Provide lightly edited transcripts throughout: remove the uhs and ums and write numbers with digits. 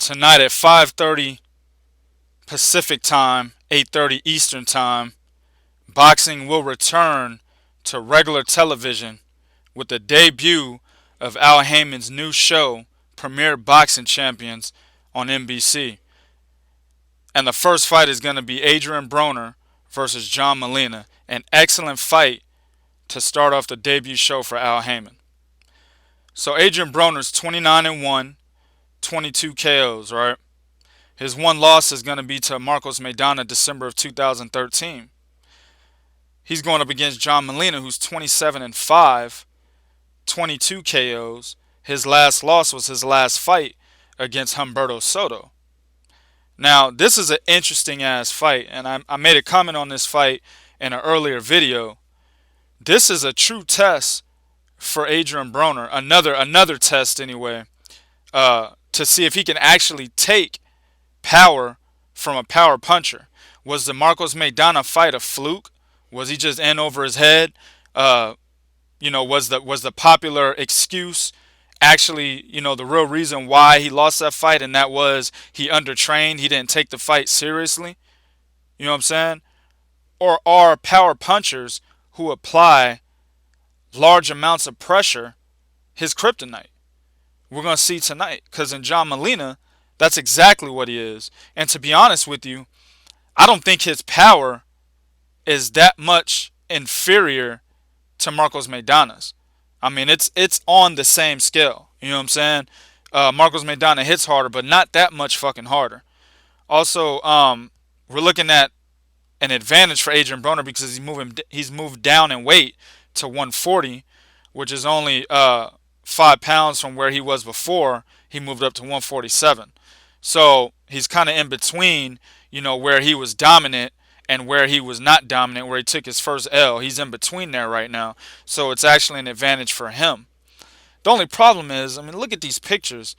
tonight at 5:30 Pacific time, 8:30 Eastern time, boxing will return to regular television with the debut of Al Haymon's new show, Premier Boxing Champions, on NBC. And the first fight is going to be Adrien Broner versus John Molina. An excellent fight to start off the debut show for Al Haymon. So Adrien Broner's 29-1, 22 KOs, right? His one loss is going to be to Marcos Maidana, December of 2013. He's going up against John Molina, who's 27-5, 22 KOs. His last loss was his last fight against Humberto Soto. Now, this is an interesting ass fight, and I made a comment on this fight in an earlier video. This is a true test for Adrien Broner, another test anyway, to see if he can actually take power from a power puncher. Was the Marcos Maidana fight a fluke? Was he just in over his head? Was the popular excuse actually, the real reason why he lost that fight, and that was he undertrained, he didn't take the fight seriously? You know what I'm saying? Or are power punchers who apply large amounts of pressure his kryptonite? We're going to see tonight, because in John Molina, that's exactly what he is. And to be honest with you, I don't think his power is that much inferior to Marcos Maidana's. I mean, it's on the same scale. You know what I'm saying? Marcos Maidana hits harder, but not that much fucking harder. Also, we're looking at an advantage for Adrien Broner because he's moved down in weight to 140, which is only 5 pounds from where he was before he moved up to 147. So he's kind of in between, where he was dominant and where he was not dominant, where he took his first L. He's in between there right now. So it's actually an advantage for him. The only problem is, look at these pictures.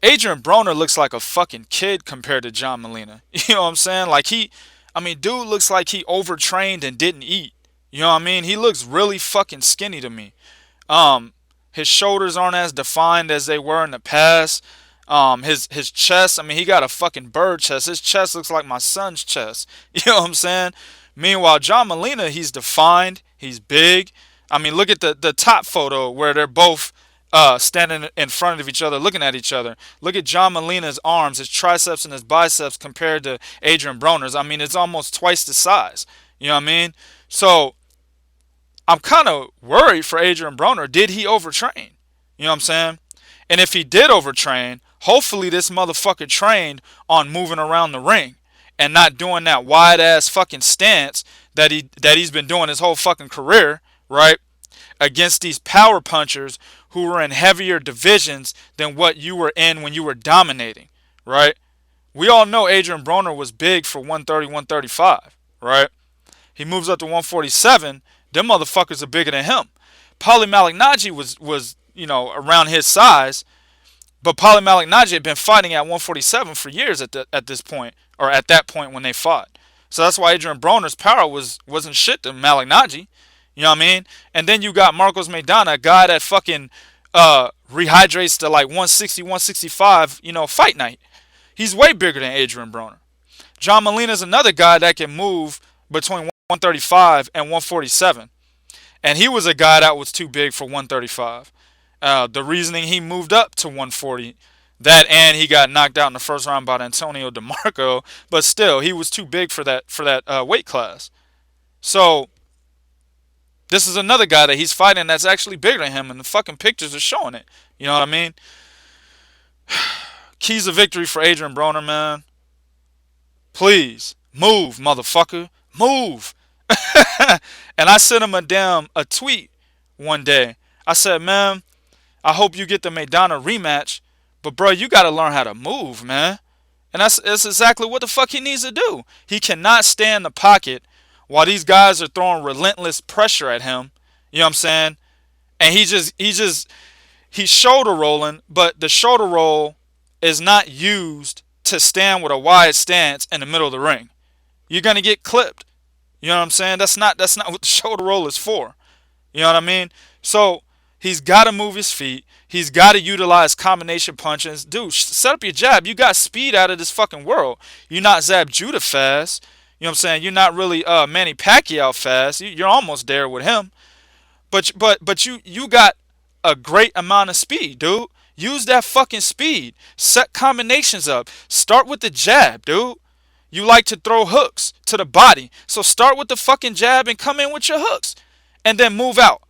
Adrien Broner looks like a fucking kid compared to John Molina. You know what I'm saying? Like dude looks like he overtrained and didn't eat. You know what I mean? He looks really fucking skinny to me. His shoulders aren't as defined as they were in the past. His chest, he got a fucking bird chest. His chest looks like my son's chest. You know what I'm saying? Meanwhile, John Molina, he's defined. He's big. Look at the top photo where they're both standing in front of each other, looking at each other. Look at John Molina's arms, his triceps and his biceps compared to Adrien Broner's. It's almost twice the size. You know what I mean? So I'm kind of worried for Adrien Broner. Did he overtrain? You know what I'm saying? And if he did overtrain, hopefully this motherfucker trained on moving around the ring and not doing that wide ass fucking stance that he's been doing his whole fucking career, right? Against these power punchers who were in heavier divisions than what you were in when you were dominating, right? We all know Adrien Broner was big for 130, 135, right? He moves up to 147. Them motherfuckers are bigger than him. Paulie Malignaggi was around his size, but Paulie Malignaggi had been fighting at 147 for years at this point, or at that point when they fought. So that's why Adrien Broner's power wasn't shit to Malignaggi. You know what I mean? And then you got Marcos Maidana, a guy that fucking rehydrates to like 160, 165, fight night. He's way bigger than Adrien Broner. John Molina's another guy that can move between 135 and 147. And he was a guy that was too big for 135. The reasoning he moved up to 140, that and he got knocked out in the first round by Antonio DeMarco, but still, he was too big for that weight class. So this is another guy that he's fighting that's actually bigger than him, and the fucking pictures are showing it. You know what I mean? Keys of victory for Adrien Broner, man. Please, move, motherfucker. Move. And I sent him a tweet one day. I said, man, I hope you get the Maidana rematch, but bro, you got to learn how to move, man. And that's exactly what the fuck he needs to do. He cannot stay in the pocket while these guys are throwing relentless pressure at him. You know what I'm saying? And he's shoulder rolling, but the shoulder roll is not used to stand with a wide stance in the middle of the ring. You're gonna get clipped. You know what I'm saying? That's not what the shoulder roll is for. You know what I mean? So he's got to move his feet. He's got to utilize combination punches. Dude, set up your jab. You got speed out of this fucking world. You're not Zab Judah fast. You know what I'm saying? You're not really Manny Pacquiao fast. You're almost there with him. But you got a great amount of speed, dude. Use that fucking speed. Set combinations up. Start with the jab, dude. You like to throw hooks to the body. So start with the fucking jab and come in with your hooks. And then move out.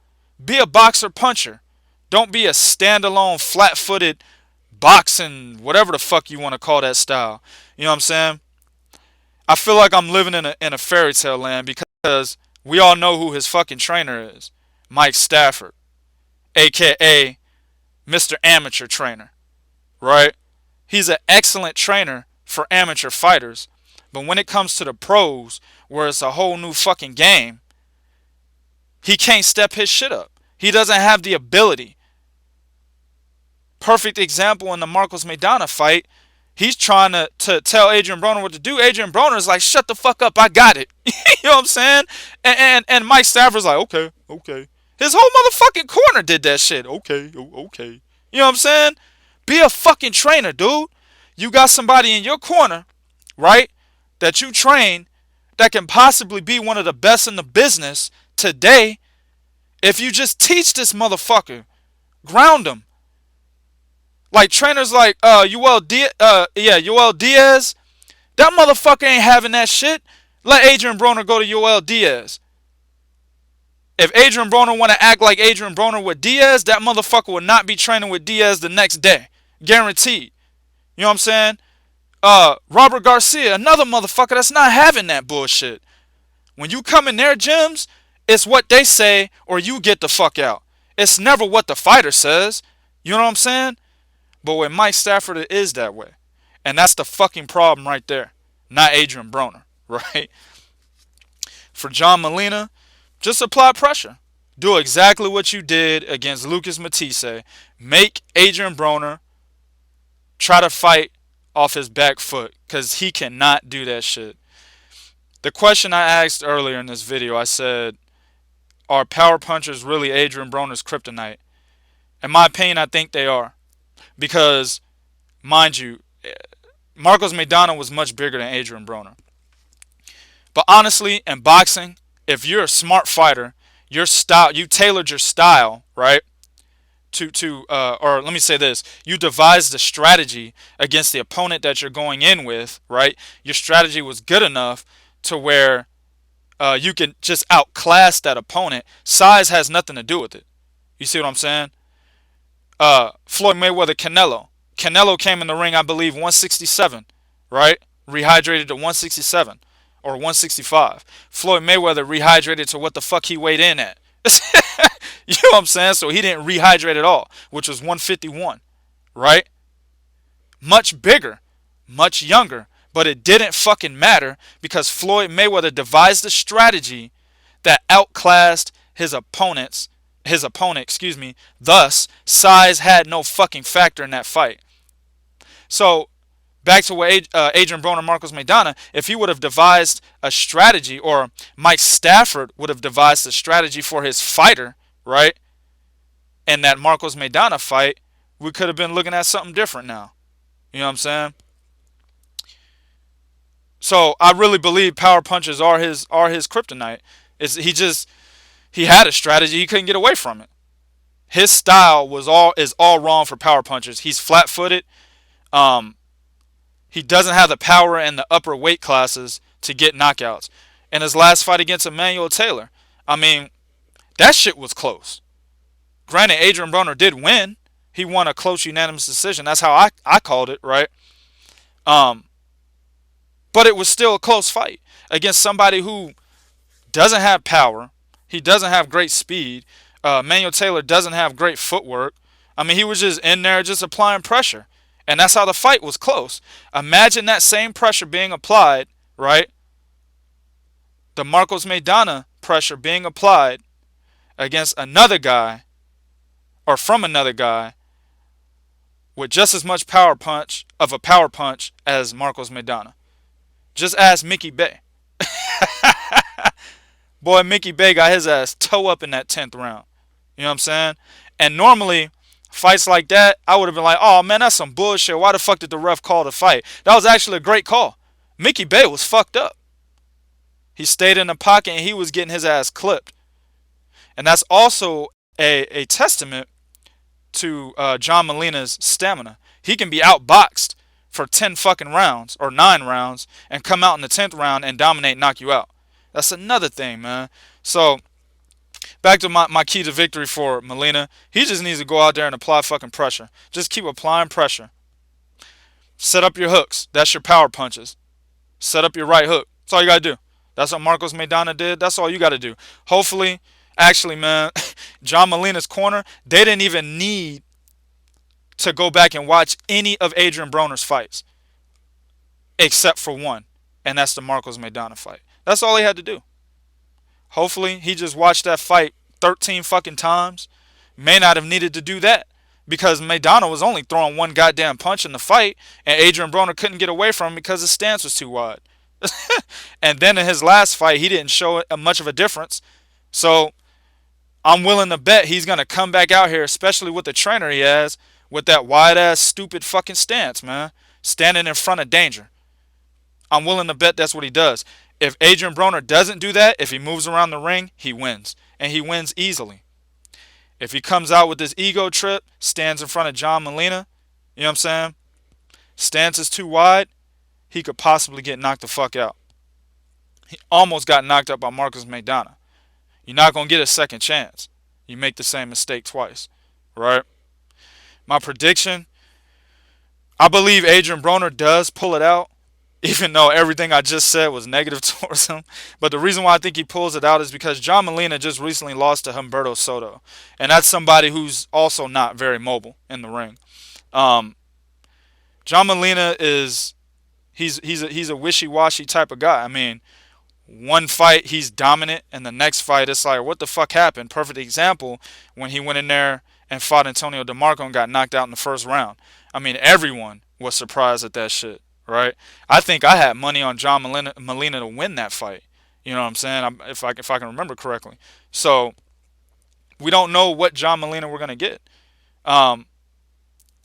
Be a boxer puncher. Don't be a standalone flat-footed boxing, whatever the fuck you want to call that style. You know what I'm saying? I feel like I'm living in a fairy tale land because we all know who his fucking trainer is. Mike Stafford, aka Mr. Amateur Trainer, right? He's an excellent trainer for amateur fighters, but when it comes to the pros, where it's a whole new fucking game, he can't step his shit up. He doesn't have the ability. Perfect example in the Marcos Maidana fight. He's trying to tell Adrien Broner what to do. Adrien Broner is like, shut the fuck up, I got it. You know what I'm saying? And Mike Stafford's like, okay, okay. His whole motherfucking corner did that shit. Okay, okay. You know what I'm saying? Be a fucking trainer, dude. You got somebody in your corner, right, that you train that can possibly be one of the best in the business today. If you just teach this motherfucker, ground him. Like trainers like Yoel Diaz, that motherfucker ain't having that shit. Let Adrien Broner go to Yoel Diaz. If Adrien Broner want to act like Adrien Broner with Diaz, that motherfucker will not be training with Diaz the next day. Guaranteed. You know what I'm saying? Robert Garcia, another motherfucker that's not having that bullshit. When you come in their gyms, it's what they say or you get the fuck out. It's never what the fighter says. You know what I'm saying? But with Mike Stafford, it is that way. And that's the fucking problem right there. Not Adrien Broner, right? For John Molina, just apply pressure. Do exactly what you did against Lucas Matisse. Make Adrien Broner try to fight off his back foot because he cannot do that shit. The question I asked earlier in this video, I said, are power punchers really Adrien Broner's kryptonite? In my opinion, I think they are. Because, mind you, Marcos Maidana was much bigger than Adrien Broner. But honestly, in boxing, if you're a smart fighter, your style, you tailored your style, right? Or let me say this, you devised a strategy against the opponent that you're going in with, right? Your strategy was good enough to where you can just outclass that opponent. Size has nothing to do with it. You see what I'm saying? Floyd Mayweather, Canelo. Canelo came in the ring, I believe, 167, right? Rehydrated to 167 or 165. Floyd Mayweather rehydrated to what the fuck he weighed in at. You know what I'm saying? So he didn't rehydrate at all, which was 151, right? Much bigger, much younger, but it didn't fucking matter because Floyd Mayweather devised a strategy that outclassed his opponent, thus size had no fucking factor in that fight. So back to what Adrien Broner, Marcos Maidana, if he would have devised a strategy, or Mike Stafford would have devised a strategy for his fighter, right, in that Marcos Maidana fight, we could have been looking at something different now. You know what I'm saying? So I really believe power punches are his kryptonite. He had a strategy, he couldn't get away from it. His style is all wrong for power punchers. He's flat-footed. He doesn't have the power in the upper weight classes to get knockouts. In his last fight against Emmanuel Taylor, I mean, that shit was close. Granted, Adrien Broner did win. He won a close unanimous decision. That's how I called it, right? But it was still a close fight against somebody who doesn't have power. He doesn't have great speed. Emmanuel Taylor doesn't have great footwork. I mean, he was just in there just applying pressure. And that's how the fight was close. Imagine that same pressure being applied, right? The Marcos Maidana pressure being applied against another guy, or from another guy, with just as much power punch as Marcos Maidana. Just ask Mickey Bay. Boy, Mickey Bay got his ass toe up in that 10th round. You know what I'm saying? And normally, Fights like that, I would have been like, oh man, that's some bullshit. Why the fuck did the ref call the fight? That was actually a great call. Mickey Bay was fucked up. He stayed in the pocket and he was getting his ass clipped. And that's also a testament to John Molina's stamina. He can be outboxed for 10 fucking rounds or 9 rounds and come out in the 10th round and dominate and knock you out. That's another thing, man. So, back to my key to victory for Molina. He just needs to go out there and apply fucking pressure. Just keep applying pressure. Set up your hooks. That's your power punches. Set up your right hook. That's all you got to do. That's what Marcos Maidana did. That's all you got to do. Hopefully, actually, man, John Molina's corner, they didn't even need to go back and watch any of Adrien Broner's fights except for one, and that's the Marcos Maidana fight. That's all he had to do. Hopefully, he just watched that fight 13 fucking times. May not have needed to do that because Maidana was only throwing one goddamn punch in the fight, and Adrien Broner couldn't get away from him because his stance was too wide. And then in his last fight, he didn't show much of a difference. So I'm willing to bet he's going to come back out here, especially with the trainer he has, with that wide-ass, stupid fucking stance, man. Standing in front of danger. I'm willing to bet that's what he does. If Adrien Broner doesn't do that, if he moves around the ring, he wins. And he wins easily. If he comes out with this ego trip, stands in front of John Molina, you know what I'm saying? Stance is too wide, he could possibly get knocked the fuck out. He almost got knocked out by Marcos Maidana. You're not going to get a second chance. You make the same mistake twice, right? My prediction, I believe Adrien Broner does pull it out, even though everything I just said was negative towards him. But the reason why I think he pulls it out is because John Molina just recently lost to Humberto Soto. And that's somebody who's also not very mobile in the ring. John Molina is, he's a wishy-washy type of guy. I mean, one fight he's dominant, and the next fight it's like, what the fuck happened? Perfect example when he went in there and fought Antonio DeMarco and got knocked out in the first round. I mean, everyone was surprised at that shit, right? I think I had money on John Molina to win that fight. You know what I'm saying? If I can remember correctly. So we don't know what John Molina we're gonna get.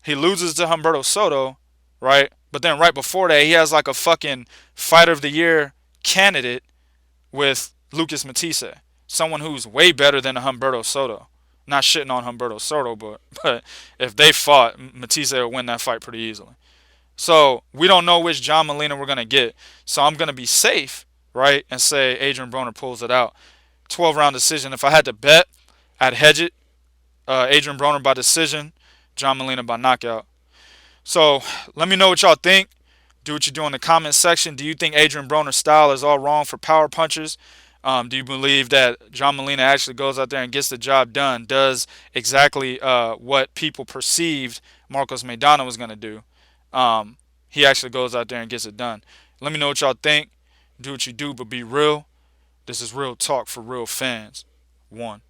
He loses to Humberto Soto, right? But then right before that, he has like a fucking Fighter of the Year candidate with Lucas Matisse, someone who's way better than Humberto Soto. Not shitting on Humberto Soto, but if they fought, Matisse would win that fight pretty easily. So we don't know which John Molina we're gonna get. So I'm gonna be safe, right, and say Adrien Broner pulls it out. 12-round decision. If I had to bet, I'd hedge it. Adrien Broner by decision, John Molina by knockout. So let me know what y'all think. Do what you do in the comment section. Do you think Adrien Broner's style is all wrong for power punchers? Do you believe that John Molina actually goes out there and gets the job done, does exactly what people perceived Marcos Maidana was going to do? He actually goes out there and gets it done. Let me know what y'all think. Do what you do, but be real. This is real talk for real fans. One.